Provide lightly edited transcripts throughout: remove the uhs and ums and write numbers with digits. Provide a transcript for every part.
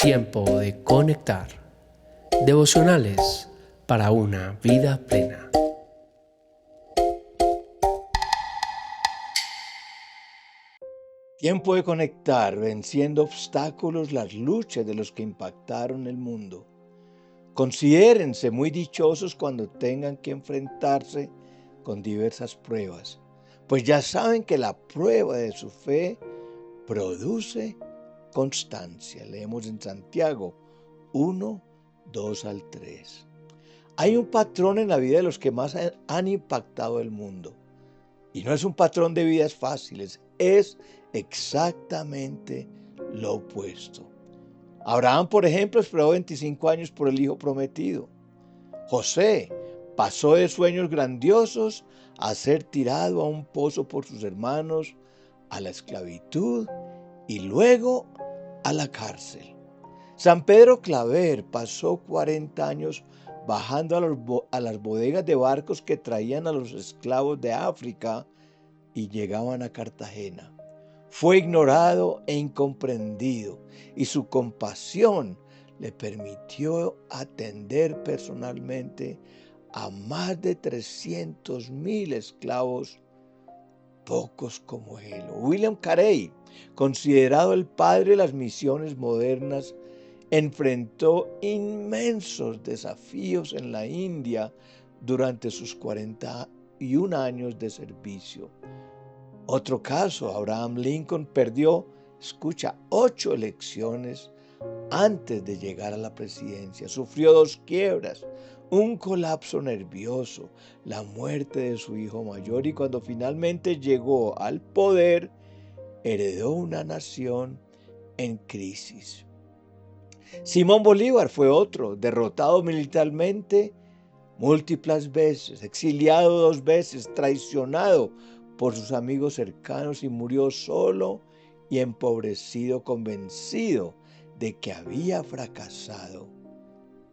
Tiempo de conectar. Devocionales para una vida plena. Tiempo de conectar, venciendo obstáculos, las luchas de los que impactaron el mundo. Considérense muy dichosos cuando tengan que enfrentarse con diversas pruebas, pues ya saben que la prueba de su fe produce constancia. Leemos en Santiago 1, 2 al 3. Hay un patrón en la vida de los que más han impactado el mundo. Y no es un patrón de vidas fáciles, es exactamente lo opuesto. Abraham, por ejemplo, esperó 25 años por el hijo prometido. José pasó de sueños grandiosos a ser tirado a un pozo por sus hermanos, a la esclavitud y luego a la cárcel. San Pedro Claver pasó 40 años bajando a las bodegas de barcos que traían a los esclavos de África y llegaban a Cartagena. Fue ignorado e incomprendido, y su compasión le permitió atender personalmente a más de 300,000 esclavos, pocos como él. William Carey, considerado el padre de las misiones modernas, enfrentó inmensos desafíos en la India durante sus 41 años de servicio. Otro caso, Abraham Lincoln perdió, 8 elecciones antes de llegar a la presidencia. Sufrió 2 quiebras, un colapso nervioso, la muerte de su hijo mayor, y cuando finalmente llegó al poder, heredó una nación en crisis. Simón Bolívar fue otro, derrotado militarmente múltiples veces, exiliado 2 veces, traicionado por sus amigos cercanos, y murió solo y empobrecido, convencido de que había fracasado.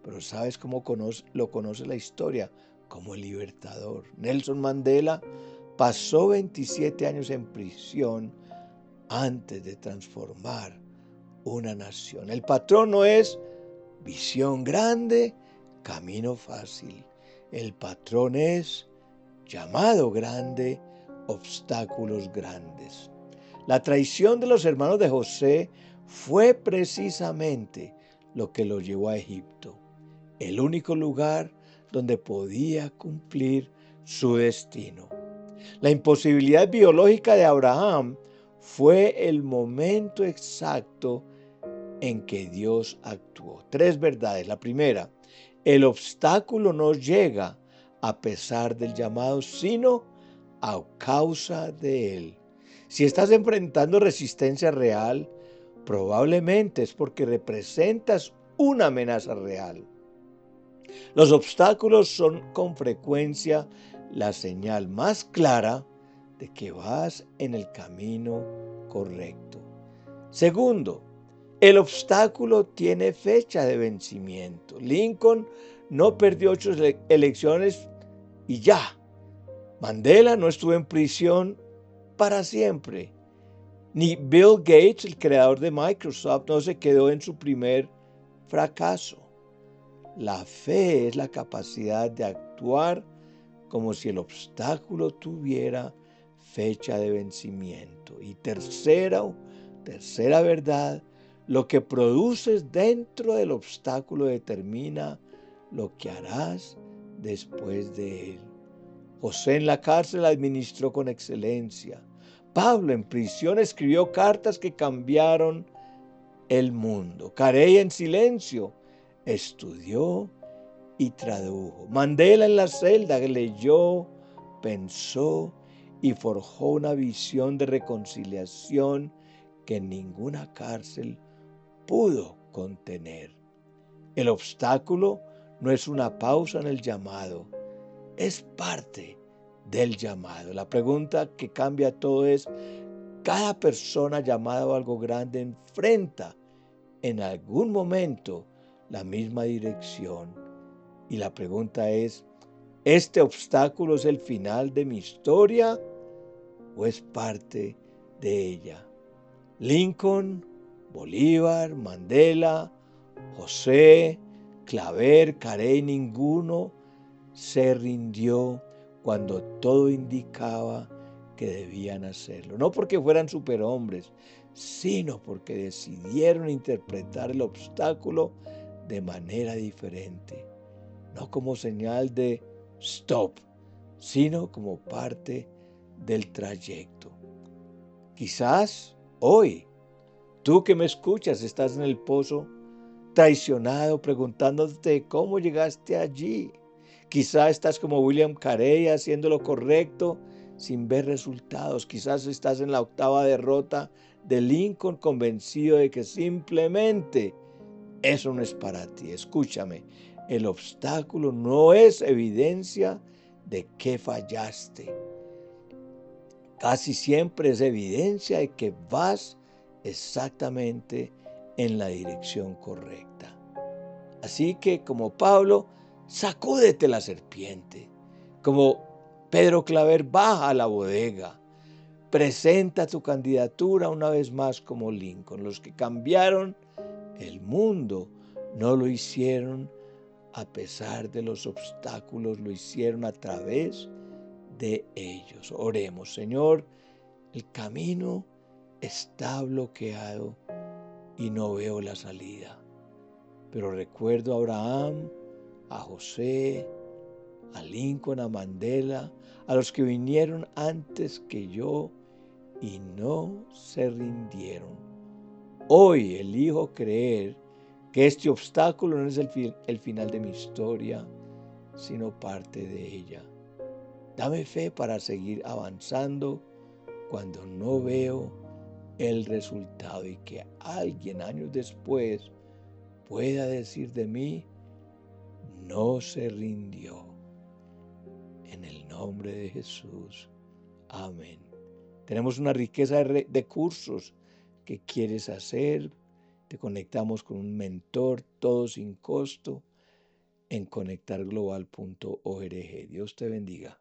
Pero ¿sabes cómo lo conoce la historia? Como el libertador. Nelson Mandela pasó 27 años en prisión antes de transformar una nación. El patrón no es visión grande, camino fácil. El patrón es llamado grande, obstáculos grandes. La traición de los hermanos de José fue precisamente lo que lo llevó a Egipto, el único lugar donde podía cumplir su destino. La imposibilidad biológica de Abraham fue el momento exacto en que Dios actuó. 3 verdades. La primera, el obstáculo no llega a pesar del llamado, sino a causa de él. Si estás enfrentando resistencia real, probablemente es porque representas una amenaza real. Los obstáculos son con frecuencia la señal más clara de que vas en el camino correcto. Segundo, el obstáculo tiene fecha de vencimiento. Lincoln no perdió 8 elecciones y ya. Mandela no estuvo en prisión para siempre. Ni Bill Gates, el creador de Microsoft, no se quedó en su primer fracaso. La fe es la capacidad de actuar como si el obstáculo tuviera fecha de vencimiento. Y tercera verdad, lo que produces dentro del obstáculo determina lo que harás después de él. José en la cárcel administró con excelencia. Pablo en prisión escribió cartas que cambiaron el mundo. Carey en silencio estudió y tradujo. Mandela en la celda leyó, pensó y forjó una visión de reconciliación que ninguna cárcel pudo contener. El obstáculo no es una pausa en el llamado, es parte del llamado. La pregunta que cambia todo es: cada persona llamada a algo grande enfrenta en algún momento la misma dirección. Y la pregunta es: ¿este obstáculo es el final de mi historia o es parte de ella? Lincoln, Bolívar, Mandela, José, Claver, Carey, ninguno se rindió cuando todo indicaba que debían hacerlo. No porque fueran superhombres, sino porque decidieron interpretar el obstáculo de manera diferente. No como señal de stop, sino como parte del trayecto. Quizás hoy, tú que me escuchas, estás en el pozo traicionado, preguntándote cómo llegaste allí. Quizás estás como William Carey haciendo lo correcto sin ver resultados. Quizás estás en la octava derrota de Lincoln, convencido de que simplemente eso no es para ti. Escúchame, el obstáculo no es evidencia de que fallaste. Casi siempre es evidencia de que vas exactamente en la dirección correcta. Así que, como Pablo, sacúdete la serpiente. Como Pedro Claver, baja a la bodega. Presenta tu candidatura una vez más como Lincoln. Los que cambiaron el mundo no lo hicieron a pesar de los obstáculos, lo hicieron a través de ellos. Oremos. Señor, el camino está bloqueado y no veo la salida. Pero recuerdo a Abraham, a José, a Lincoln, a Mandela, a los que vinieron antes que yo y no se rindieron. Hoy elijo creer que este obstáculo no es el final de mi historia, sino parte de ella. Dame fe para seguir avanzando cuando no veo el resultado y que alguien años después pueda decir de mí, no se rindió. En el nombre de Jesús. Amén. Tenemos una riqueza de cursos que quieres hacer. Te conectamos con un mentor, todo sin costo, en conectarglobal.org. Dios te bendiga.